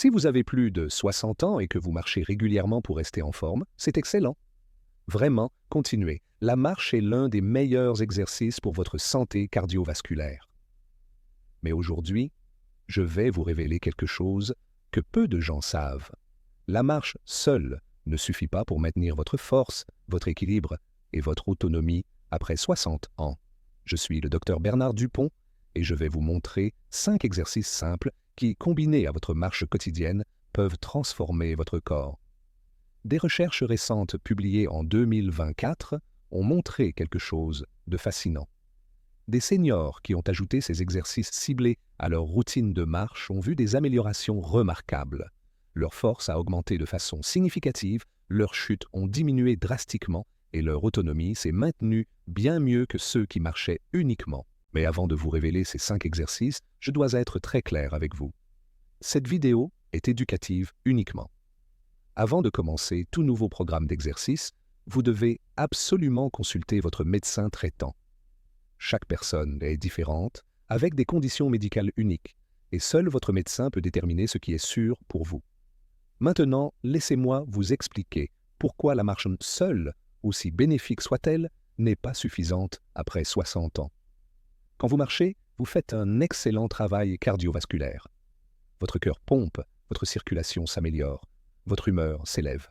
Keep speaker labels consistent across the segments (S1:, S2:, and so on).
S1: Si vous avez plus de 60 ans et que vous marchez régulièrement pour rester en forme, c'est excellent. Vraiment, continuez. La marche est l'un des meilleurs exercices pour votre santé cardiovasculaire. Mais aujourd'hui, je vais vous révéler quelque chose que peu de gens savent. La marche seule ne suffit pas pour maintenir votre force, votre équilibre et votre autonomie après 60 ans. Je suis le docteur Bernard Dupont et je vais vous montrer 5 exercices simples qui, combinés à votre marche quotidienne, peuvent transformer votre corps. Des recherches récentes publiées en 2024 ont montré quelque chose de fascinant. Des seniors qui ont ajouté ces exercices ciblés à leur routine de marche ont vu des améliorations remarquables. Leur force a augmenté de façon significative, leurs chutes ont diminué drastiquement et leur autonomie s'est maintenue bien mieux que ceux qui marchaient uniquement. Mais avant de vous révéler ces 5 exercices, je dois être très clair avec vous. Cette vidéo est éducative uniquement. Avant de commencer tout nouveau programme d'exercice, vous devez absolument consulter votre médecin traitant. Chaque personne est différente, avec des conditions médicales uniques, et seul votre médecin peut déterminer ce qui est sûr pour vous. Maintenant, laissez-moi vous expliquer pourquoi la marche seule, aussi bénéfique soit-elle, n'est pas suffisante après 60 ans. Quand vous marchez, vous faites un excellent travail cardiovasculaire. Votre cœur pompe, votre circulation s'améliore, votre humeur s'élève.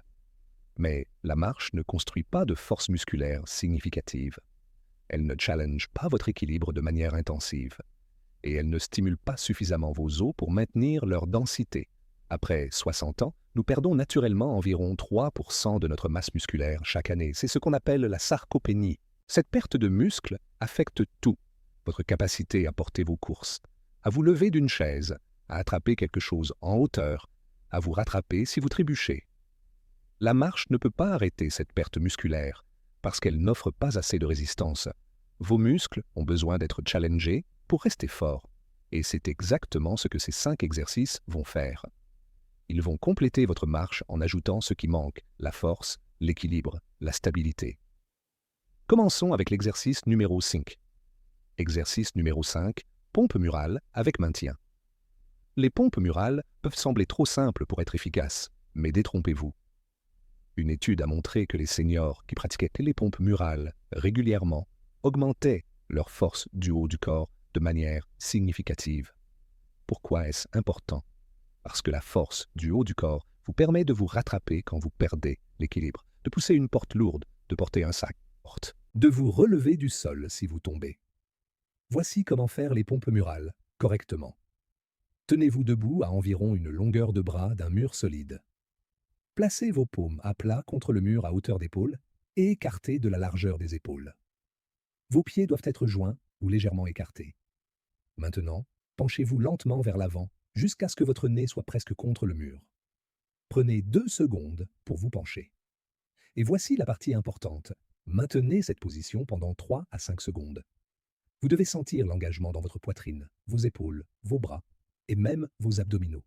S1: Mais la marche ne construit pas de force musculaire significative. Elle ne challenge pas votre équilibre de manière intensive. Et elle ne stimule pas suffisamment vos os pour maintenir leur densité. Après 60 ans, nous perdons naturellement environ 3% de notre masse musculaire chaque année. C'est ce qu'on appelle la sarcopénie. Cette perte de muscle affecte tout. Votre capacité à porter vos courses, à vous lever d'une chaise, à attraper quelque chose en hauteur, à vous rattraper si vous trébuchez. La marche ne peut pas arrêter cette perte musculaire parce qu'elle n'offre pas assez de résistance. Vos muscles ont besoin d'être challengés pour rester forts. Et c'est exactement ce que ces 5 exercices vont faire. Ils vont compléter votre marche en ajoutant ce qui manque, la force, l'équilibre, la stabilité. Commençons avec l'exercice numéro 5. Exercice numéro 5, pompe murale avec maintien. Les pompes murales peuvent sembler trop simples pour être efficaces, mais détrompez-vous. Une étude a montré que les seniors qui pratiquaient les pompes murales régulièrement augmentaient leur force du haut du corps de manière significative. Pourquoi est-ce important? Parce que la force du haut du corps vous permet de vous rattraper quand vous perdez l'équilibre, de pousser une porte lourde, de porter un sac porte, de vous relever du sol si vous tombez. Voici comment faire les pompes murales correctement. Tenez-vous debout à environ une longueur de bras d'un mur solide. Placez vos paumes à plat contre le mur à hauteur d'épaule et écartées de la largeur des épaules. Vos pieds doivent être joints ou légèrement écartés. Maintenant, penchez-vous lentement vers l'avant jusqu'à ce que votre nez soit presque contre le mur. Prenez 2 secondes pour vous pencher. Et voici la partie importante. Maintenez cette position pendant 3 à 5 secondes. Vous devez sentir l'engagement dans votre poitrine, vos épaules, vos bras et même vos abdominaux.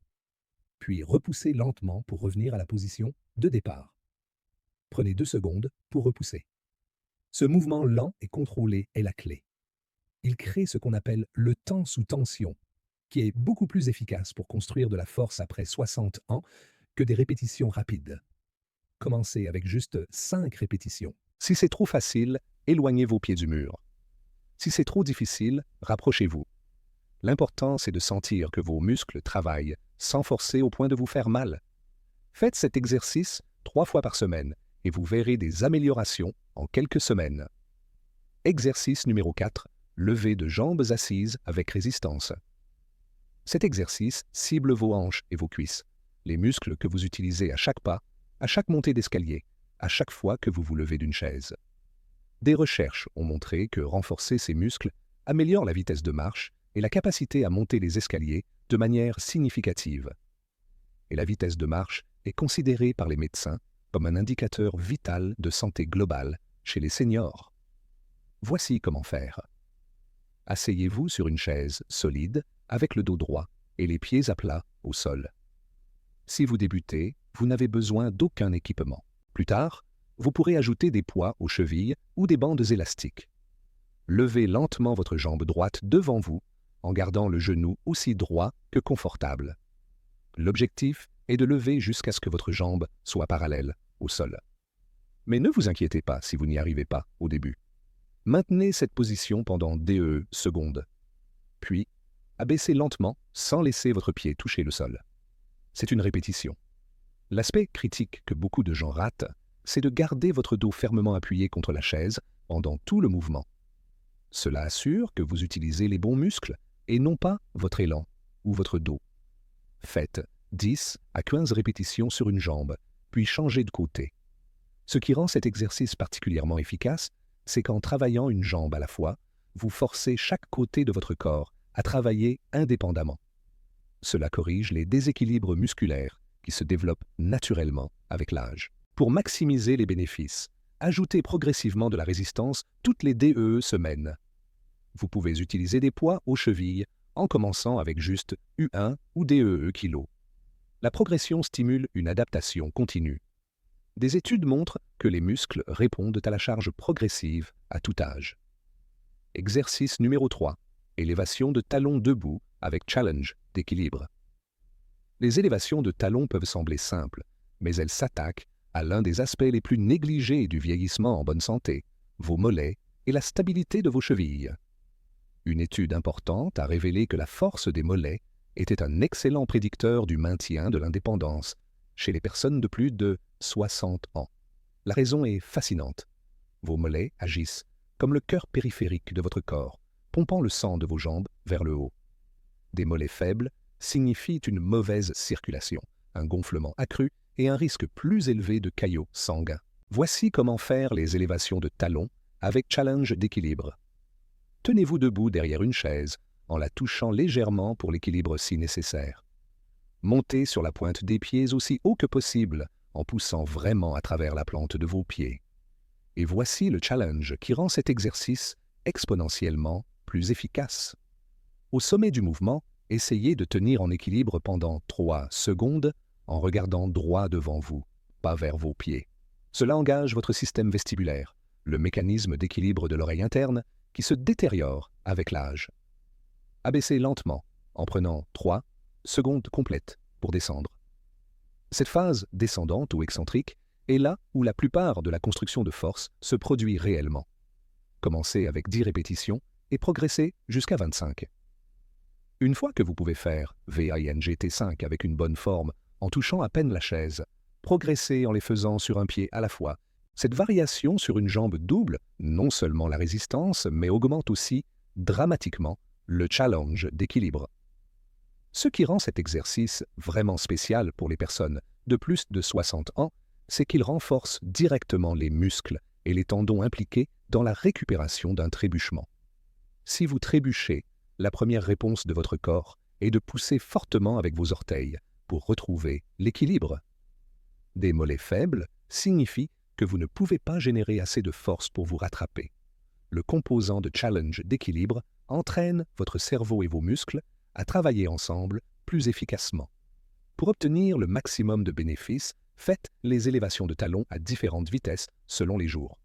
S1: Puis repoussez lentement pour revenir à la position de départ. Prenez 2 secondes pour repousser. Ce mouvement lent et contrôlé est la clé. Il crée ce qu'on appelle le temps sous tension, qui est beaucoup plus efficace pour construire de la force après 60 ans que des répétitions rapides. Commencez avec juste 5 répétitions. Si c'est trop facile, éloignez vos pieds du mur. Si c'est trop difficile, rapprochez-vous. L'important, c'est de sentir que vos muscles travaillent sans forcer au point de vous faire mal. Faites cet exercice 3 fois par semaine et vous verrez des améliorations en quelques semaines. Exercice numéro 4, lever de jambes assises avec résistance. Cet exercice cible vos hanches et vos cuisses, les muscles que vous utilisez à chaque pas, à chaque montée d'escalier, à chaque fois que vous vous levez d'une chaise. Des recherches ont montré que renforcer ces muscles améliore la vitesse de marche et la capacité à monter les escaliers de manière significative. Et la vitesse de marche est considérée par les médecins comme un indicateur vital de santé globale chez les seniors. Voici comment faire. Asseyez-vous sur une chaise solide avec le dos droit et les pieds à plat au sol. Si vous débutez, vous n'avez besoin d'aucun équipement. Plus tard, vous pourrez ajouter des poids aux chevilles ou des bandes élastiques. Levez lentement votre jambe droite devant vous en gardant le genou aussi droit que confortable. L'objectif est de lever jusqu'à ce que votre jambe soit parallèle au sol. Mais ne vous inquiétez pas si vous n'y arrivez pas au début. Maintenez cette position pendant 2 secondes. Puis, abaissez lentement sans laisser votre pied toucher le sol. C'est une répétition. L'aspect critique que beaucoup de gens ratent, c'est de garder votre dos fermement appuyé contre la chaise pendant tout le mouvement. Cela assure que vous utilisez les bons muscles et non pas votre élan ou votre dos. Faites 10 à 15 répétitions sur une jambe, puis changez de côté. Ce qui rend cet exercice particulièrement efficace, c'est qu'en travaillant une jambe à la fois, vous forcez chaque côté de votre corps à travailler indépendamment. Cela corrige les déséquilibres musculaires qui se développent naturellement avec l'âge. Pour maximiser les bénéfices, ajoutez progressivement de la résistance toutes les 2 semaines. Vous pouvez utiliser des poids aux chevilles en commençant avec juste U1 ou 2 kilos. La progression stimule une adaptation continue. Des études montrent que les muscles répondent à la charge progressive à tout âge. Exercice numéro 3. Élévation de talons debout avec challenge d'équilibre. Les élévations de talons peuvent sembler simples, mais elles s'attaquent à l'un des aspects les plus négligés du vieillissement en bonne santé, vos mollets et la stabilité de vos chevilles. Une étude importante a révélé que la force des mollets était un excellent prédicteur du maintien de l'indépendance chez les personnes de plus de 60 ans. La raison est fascinante. Vos mollets agissent comme le cœur périphérique de votre corps, pompant le sang de vos jambes vers le haut. Des mollets faibles signifient une mauvaise circulation, un gonflement accru et un risque plus élevé de caillots sanguins. Voici comment faire les élévations de talons avec challenge d'équilibre. Tenez-vous debout derrière une chaise en la touchant légèrement pour l'équilibre si nécessaire. Montez sur la pointe des pieds aussi haut que possible en poussant vraiment à travers la plante de vos pieds. Et voici le challenge qui rend cet exercice exponentiellement plus efficace. Au sommet du mouvement, essayez de tenir en équilibre pendant 3 secondes en regardant droit devant vous, pas vers vos pieds. Cela engage votre système vestibulaire, le mécanisme d'équilibre de l'oreille interne qui se détériore avec l'âge. Abaissez lentement en prenant 3 secondes complètes pour descendre. Cette phase descendante ou excentrique est là où la plupart de la construction de force se produit réellement. Commencez avec 10 répétitions et progressez jusqu'à 25. Une fois que vous pouvez faire VINGT5 avec une bonne forme en touchant à peine la chaise, progressez en les faisant sur un pied à la fois. Cette variation sur une jambe double non seulement la résistance, mais augmente aussi dramatiquement le challenge d'équilibre. Ce qui rend cet exercice vraiment spécial pour les personnes de plus de 60 ans, c'est qu'il renforce directement les muscles et les tendons impliqués dans la récupération d'un trébuchement. Si vous trébuchez, la première réponse de votre corps est de pousser fortement avec vos orteils pour retrouver l'équilibre. Des mollets faibles signifient que vous ne pouvez pas générer assez de force pour vous rattraper. Le composant de challenge d'équilibre entraîne votre cerveau et vos muscles à travailler ensemble plus efficacement. Pour obtenir le maximum de bénéfices, faites les élévations de talons à différentes vitesses selon les jours.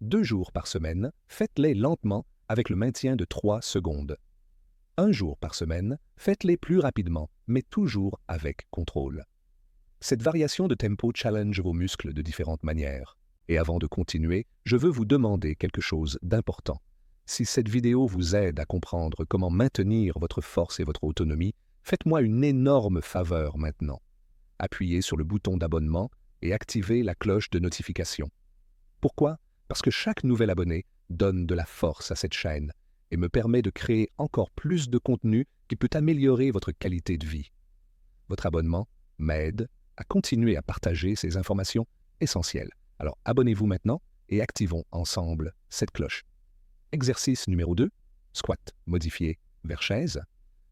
S1: 2 jours par semaine, faites-les lentement avec le maintien de 3 secondes. 1 jour par semaine, faites-les plus rapidement, mais toujours avec contrôle. Cette variation de tempo challenge vos muscles de différentes manières. Et avant de continuer, je veux vous demander quelque chose d'important. Si cette vidéo vous aide à comprendre comment maintenir votre force et votre autonomie, faites-moi une énorme faveur maintenant. Appuyez sur le bouton d'abonnement et activez la cloche de notification. Pourquoi? Parce que chaque nouvel abonné donne de la force à cette chaîne et me permet de créer encore plus de contenu qui peut améliorer votre qualité de vie. Votre abonnement m'aide à continuer à partager ces informations essentielles. Alors abonnez-vous maintenant et activons ensemble cette cloche. Exercice numéro 2, squat modifié vers chaise.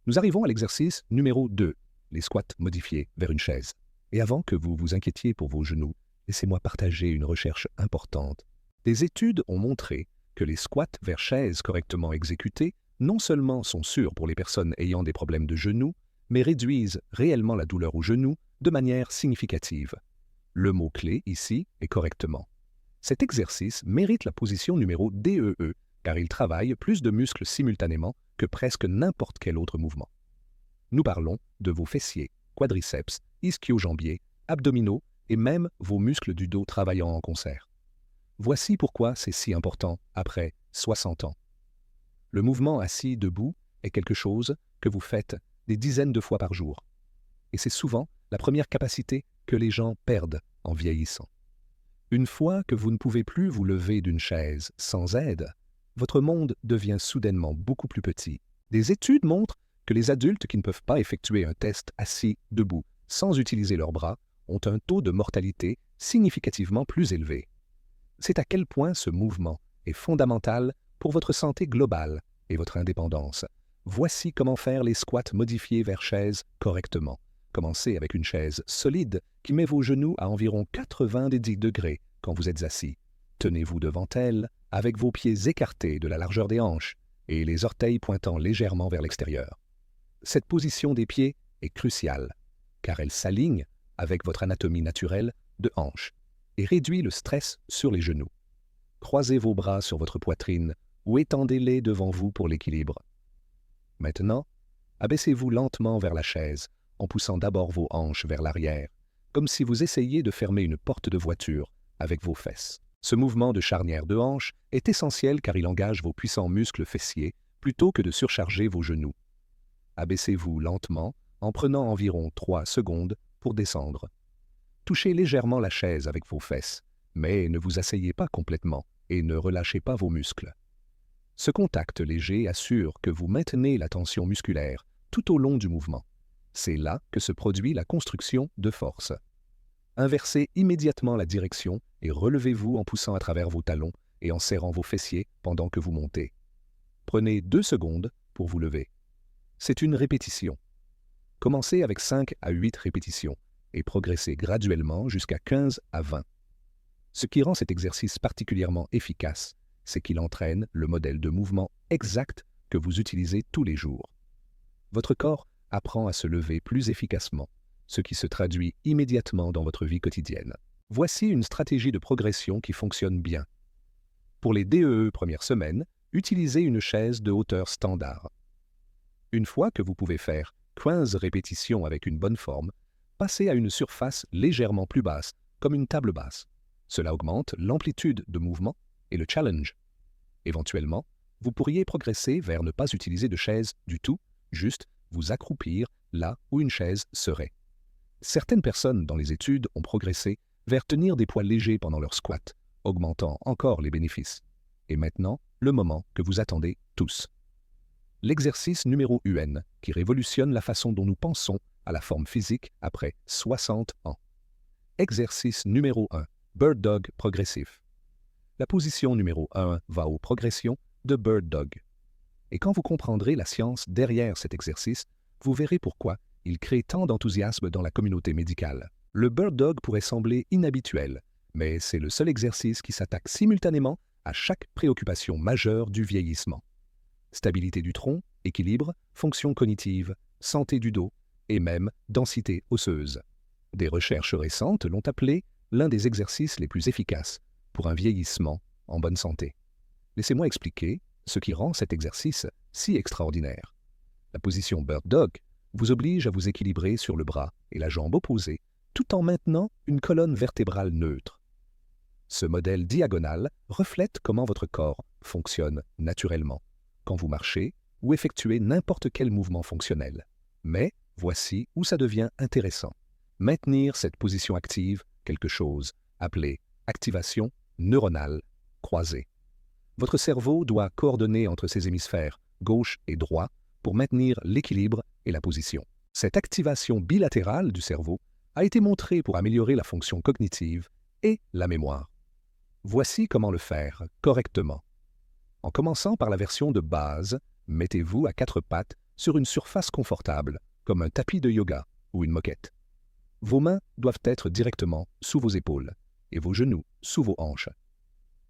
S1: Nous arrivons à l'exercice numéro 2, les squats modifiés vers une chaise. Et avant que vous vous inquiétiez pour vos genoux, laissez-moi partager une recherche importante. Des études ont montré que les squats vers chaise correctement exécutés non seulement sont sûrs pour les personnes ayant des problèmes de genoux, mais réduisent réellement la douleur au genou de manière significative. Le mot-clé ici est correctement. Cet exercice mérite la position numéro DEE, car il travaille plus de muscles simultanément que presque n'importe quel autre mouvement. Nous parlons de vos fessiers, quadriceps, ischio-jambiers, abdominaux et même vos muscles du dos travaillant en concert. Voici pourquoi c'est si important après 60 ans. Le mouvement assis debout est quelque chose que vous faites des dizaines de fois par jour. Et c'est souvent la première capacité que les gens perdent en vieillissant. Une fois que vous ne pouvez plus vous lever d'une chaise sans aide, votre monde devient soudainement beaucoup plus petit. Des études montrent que les adultes qui ne peuvent pas effectuer un test assis debout sans utiliser leurs bras ont un taux de mortalité significativement plus élevé. C'est à quel point ce mouvement est fondamental pour votre santé globale et votre indépendance. Voici comment faire les squats modifiés vers chaise correctement. Commencez avec une chaise solide qui met vos genoux à environ 90 degrés quand vous êtes assis. Tenez-vous devant elle avec vos pieds écartés de la largeur des hanches et les orteils pointant légèrement vers l'extérieur. Cette position des pieds est cruciale car elle s'aligne avec votre anatomie naturelle de hanche et réduit le stress sur les genoux. Croisez vos bras sur votre poitrine ou étendez-les devant vous pour l'équilibre. Maintenant, abaissez-vous lentement vers la chaise en poussant d'abord vos hanches vers l'arrière, comme si vous essayiez de fermer une porte de voiture avec vos fesses. Ce mouvement de charnière de hanche est essentiel car il engage vos puissants muscles fessiers plutôt que de surcharger vos genoux. Abaissez-vous lentement en prenant environ 3 secondes pour descendre. Touchez légèrement la chaise avec vos fesses, mais ne vous asseyez pas complètement et ne relâchez pas vos muscles. Ce contact léger assure que vous maintenez la tension musculaire tout au long du mouvement. C'est là que se produit la construction de force. Inversez immédiatement la direction et relevez-vous en poussant à travers vos talons et en serrant vos fessiers pendant que vous montez. Prenez 2 secondes pour vous lever. C'est une répétition. Commencez avec 5 à 8 répétitions et progressez graduellement jusqu'à 15 à 20. Ce qui rend cet exercice particulièrement efficace, c'est qu'il entraîne le modèle de mouvement exact que vous utilisez tous les jours. Votre corps apprend à se lever plus efficacement, ce qui se traduit immédiatement dans votre vie quotidienne. Voici une stratégie de progression qui fonctionne bien. Pour les DEE première semaine, utilisez une chaise de hauteur standard. Une fois que vous pouvez faire 15 répétitions avec une bonne forme, passez à une surface légèrement plus basse, comme une table basse. Cela augmente l'amplitude de mouvement et le challenge. Éventuellement, vous pourriez progresser vers ne pas utiliser de chaise du tout, juste vous accroupir là où une chaise serait. Certaines personnes dans les études ont progressé vers tenir des poids légers pendant leur squat, augmentant encore les bénéfices. Et maintenant, le moment que vous attendez tous. L'exercice numéro UN qui révolutionne la façon dont nous pensons à la forme physique après 60 ans. Exercice numéro 1. Bird Dog progressif. La position numéro 1 va aux progressions de Bird Dog. Et quand vous comprendrez la science derrière cet exercice, vous verrez pourquoi il crée tant d'enthousiasme dans la communauté médicale. Le Bird Dog pourrait sembler inhabituel, mais c'est le seul exercice qui s'attaque simultanément à chaque préoccupation majeure du vieillissement. Stabilité du tronc, équilibre, fonction cognitive, santé du dos et même densité osseuse. Des recherches récentes l'ont appelé l'un des exercices les plus efficaces pour un vieillissement en bonne santé. Laissez-moi expliquer ce qui rend cet exercice si extraordinaire. La position Bird Dog vous oblige à vous équilibrer sur le bras et la jambe opposée, tout en maintenant une colonne vertébrale neutre. Ce modèle diagonal reflète comment votre corps fonctionne naturellement, quand vous marchez ou effectuez n'importe quel mouvement fonctionnel. Mais voici où ça devient intéressant. Maintenir cette position active, quelque chose appelé activation neuronale croisée. Votre cerveau doit coordonner entre ses hémisphères gauche et droit pour maintenir l'équilibre et la position. Cette activation bilatérale du cerveau a été montrée pour améliorer la fonction cognitive et la mémoire. Voici comment le faire correctement. En commençant par la version de base, mettez-vous à 4 pattes sur une surface confortable, comme un tapis de yoga ou une moquette. Vos mains doivent être directement sous vos épaules et vos genoux sous vos hanches.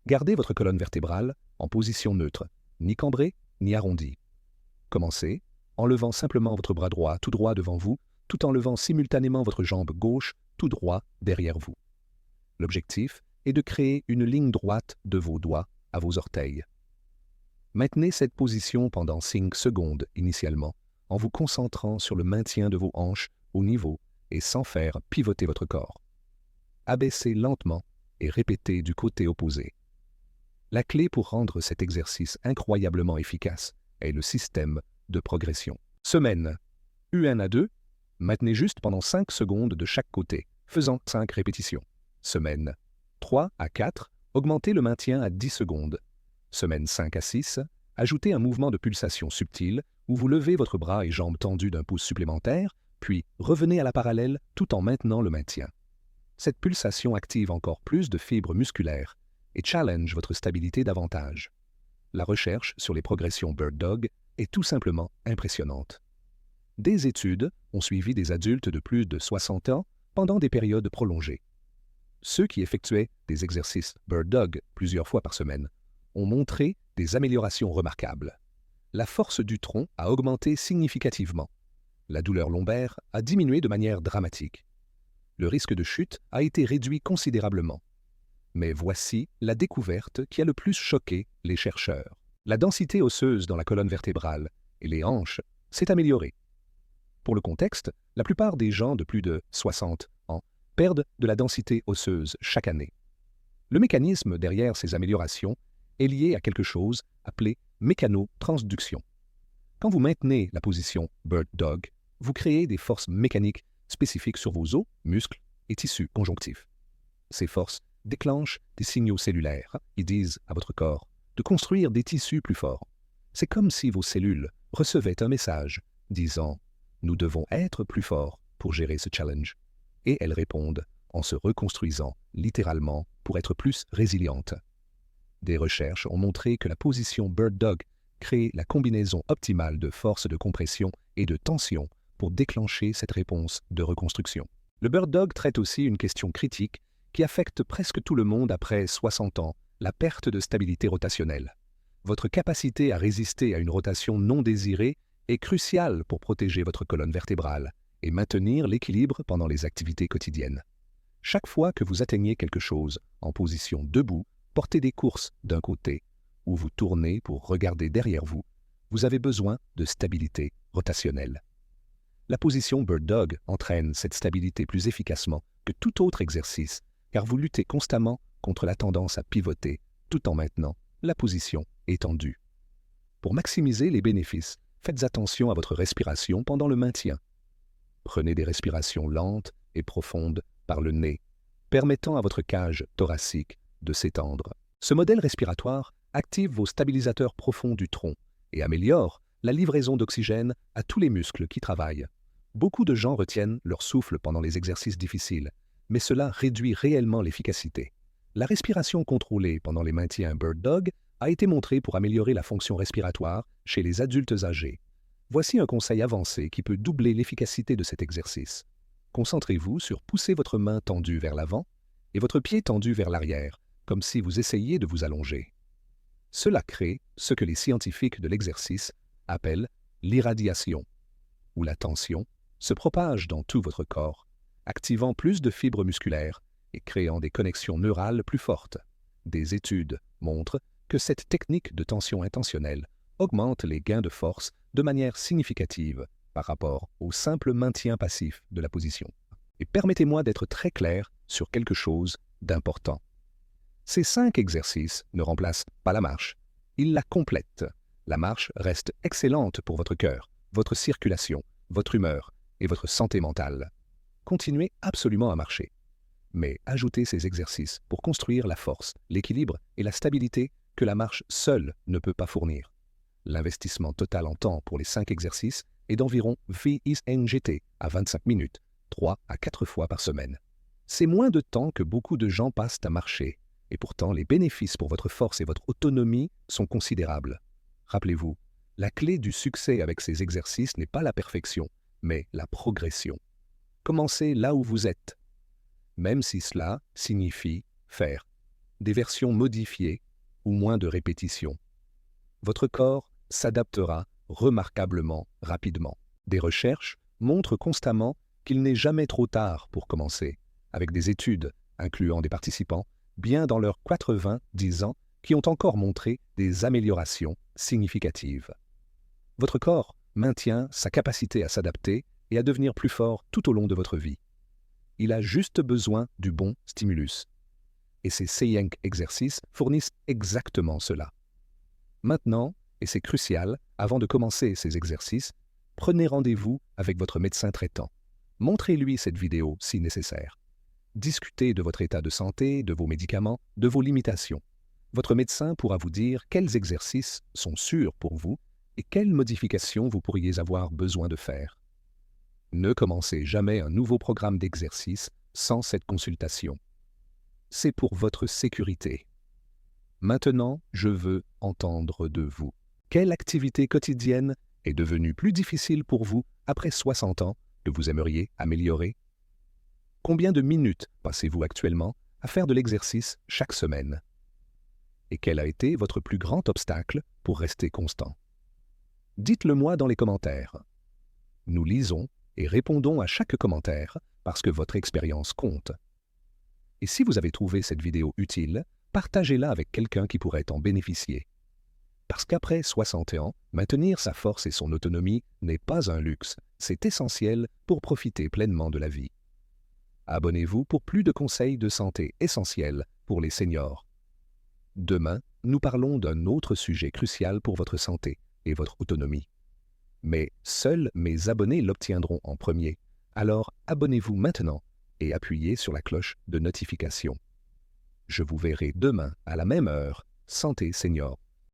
S1: Gardez votre colonne vertébrale en position neutre, ni cambrée ni arrondie. Commencez en levant simplement votre bras droit tout droit devant vous, tout en levant simultanément votre jambe gauche tout droit derrière vous. L'objectif est de créer une ligne droite de vos doigts à vos orteils. Maintenez cette position pendant 5 secondes initialement, en vous concentrant sur le maintien de vos hanches haut niveau et sans faire pivoter votre corps. Abaissez lentement et répétez du côté opposé. La clé pour rendre cet exercice incroyablement efficace est le système de progression. Semaine U1 à 2, maintenez juste pendant 5 secondes de chaque côté, faisant 5 répétitions. Semaine 3 à 4, augmentez le maintien à 10 secondes. Semaine 5 à 6, ajoutez un mouvement de pulsation subtil où vous levez votre bras et jambes tendus d'un pouce supplémentaire, puis revenez à la parallèle tout en maintenant le maintien. Cette pulsation active encore plus de fibres musculaires et challenge votre stabilité davantage. La recherche sur les progressions Bird Dog est tout simplement impressionnante. Des études ont suivi des adultes de plus de 60 ans pendant des périodes prolongées. Ceux qui effectuaient des exercices Bird Dog plusieurs fois par semaine ont montré des améliorations remarquables. La force du tronc a augmenté significativement. La douleur lombaire a diminué de manière dramatique. Le risque de chute a été réduit considérablement. Mais voici la découverte qui a le plus choqué les chercheurs. La densité osseuse dans la colonne vertébrale et les hanches s'est améliorée. Pour le contexte, la plupart des gens de plus de 60 ans perdent de la densité osseuse chaque année. Le mécanisme derrière ces améliorations est lié à quelque chose appelé mécanotransduction. Quand vous maintenez la position Bird Dog, vous créez des forces mécaniques spécifiques sur vos os, muscles et tissus conjonctifs. Ces forces déclenchent des signaux cellulaires qui disent à votre corps de construire des tissus plus forts. C'est comme si vos cellules recevaient un message disant « Nous devons être plus forts pour gérer ce challenge ». Et elles répondent en se reconstruisant littéralement pour être plus résilientes. Des recherches ont montré que la position Bird Dog crée la combinaison optimale de force de compression et de tension pour déclencher cette réponse de reconstruction. Le Bird Dog traite aussi une question critique qui affecte presque tout le monde après 60 ans, la perte de stabilité rotationnelle. Votre capacité à résister à une rotation non désirée est cruciale pour protéger votre colonne vertébrale et maintenir l'équilibre pendant les activités quotidiennes. Chaque fois que vous atteignez quelque chose en position debout, portez des courses d'un côté ou vous tournez pour regarder derrière vous, vous avez besoin de stabilité rotationnelle. La position Bird Dog entraîne cette stabilité plus efficacement que tout autre exercice, car vous luttez constamment contre la tendance à pivoter, tout en maintenant la position étendue. Pour maximiser les bénéfices, faites attention à votre respiration pendant le maintien. Prenez des respirations lentes et profondes par le nez, permettant à votre cage thoracique de s'étendre. Ce modèle respiratoire active vos stabilisateurs profonds du tronc et améliore la livraison d'oxygène à tous les muscles qui travaillent. Beaucoup de gens retiennent leur souffle pendant les exercices difficiles, mais cela réduit réellement l'efficacité. La respiration contrôlée pendant les maintiens Bird Dog a été montrée pour améliorer la fonction respiratoire chez les adultes âgés. Voici un conseil avancé qui peut doubler l'efficacité de cet exercice. Concentrez-vous sur pousser votre main tendue vers l'avant et votre pied tendu vers l'arrière, comme si vous essayiez de vous allonger. Cela crée ce que les scientifiques de l'exercice appellent l'irradiation, où la tension se propage dans tout votre corps, activant plus de fibres musculaires et créant des connexions neurales plus fortes. Des études montrent que cette technique de tension intentionnelle augmente les gains de force de manière significative par rapport au simple maintien passif de la position. Et permettez-moi d'être très clair sur quelque chose d'important. Ces 5 exercices ne remplacent pas la marche, ils la complètent. La marche reste excellente pour votre cœur, votre circulation, votre humeur et votre santé mentale. Continuez absolument à marcher. Mais ajoutez ces exercices pour construire la force, l'équilibre et la stabilité que la marche seule ne peut pas fournir. L'investissement total en temps pour les 5 exercices est d'environ VISNGT à 25 minutes, 3 à 4 fois par semaine. C'est moins de temps que beaucoup de gens passent à marcher, et pourtant les bénéfices pour votre force et votre autonomie sont considérables. Rappelez-vous, la clé du succès avec ces exercices n'est pas la perfection, mais la progression. Commencez là où vous êtes, même si cela signifie faire des versions modifiées ou moins de répétitions. Votre corps s'adaptera remarquablement rapidement. Des recherches montrent constamment qu'il n'est jamais trop tard pour commencer, avec des études incluant des participants bien dans leurs 90 ans qui ont encore montré des améliorations significatives. Votre corps maintient sa capacité à s'adapter et à devenir plus fort tout au long de votre vie. Il a juste besoin du bon stimulus. Et ces Seiyang exercices fournissent exactement cela. Maintenant, et c'est crucial, avant de commencer ces exercices, prenez rendez-vous avec votre médecin traitant. Montrez-lui cette vidéo si nécessaire. Discutez de votre état de santé, de vos médicaments, de vos limitations. Votre médecin pourra vous dire quels exercices sont sûrs pour vous et quelles modifications vous pourriez avoir besoin de faire. Ne commencez jamais un nouveau programme d'exercice sans cette consultation. C'est pour votre sécurité. Maintenant, je veux entendre de vous. Quelle activité quotidienne est devenue plus difficile pour vous après 60 ans que vous aimeriez améliorer? Combien de minutes passez-vous actuellement à faire de l'exercice chaque semaine? Et quel a été votre plus grand obstacle pour rester constant? Dites-le moi dans les commentaires. Nous lisons et répondons à chaque commentaire parce que votre expérience compte. Et si vous avez trouvé cette vidéo utile, partagez-la avec quelqu'un qui pourrait en bénéficier. Parce qu'après 60 ans, maintenir sa force et son autonomie n'est pas un luxe, c'est essentiel pour profiter pleinement de la vie. Abonnez-vous pour plus de conseils de santé essentiels pour les seniors. Demain, nous parlons d'un autre sujet crucial pour votre santé et votre autonomie. Mais seuls mes abonnés l'obtiendront en premier. Alors abonnez-vous maintenant et appuyez sur la cloche de notification. Je vous verrai demain à la même heure. Santé Senior.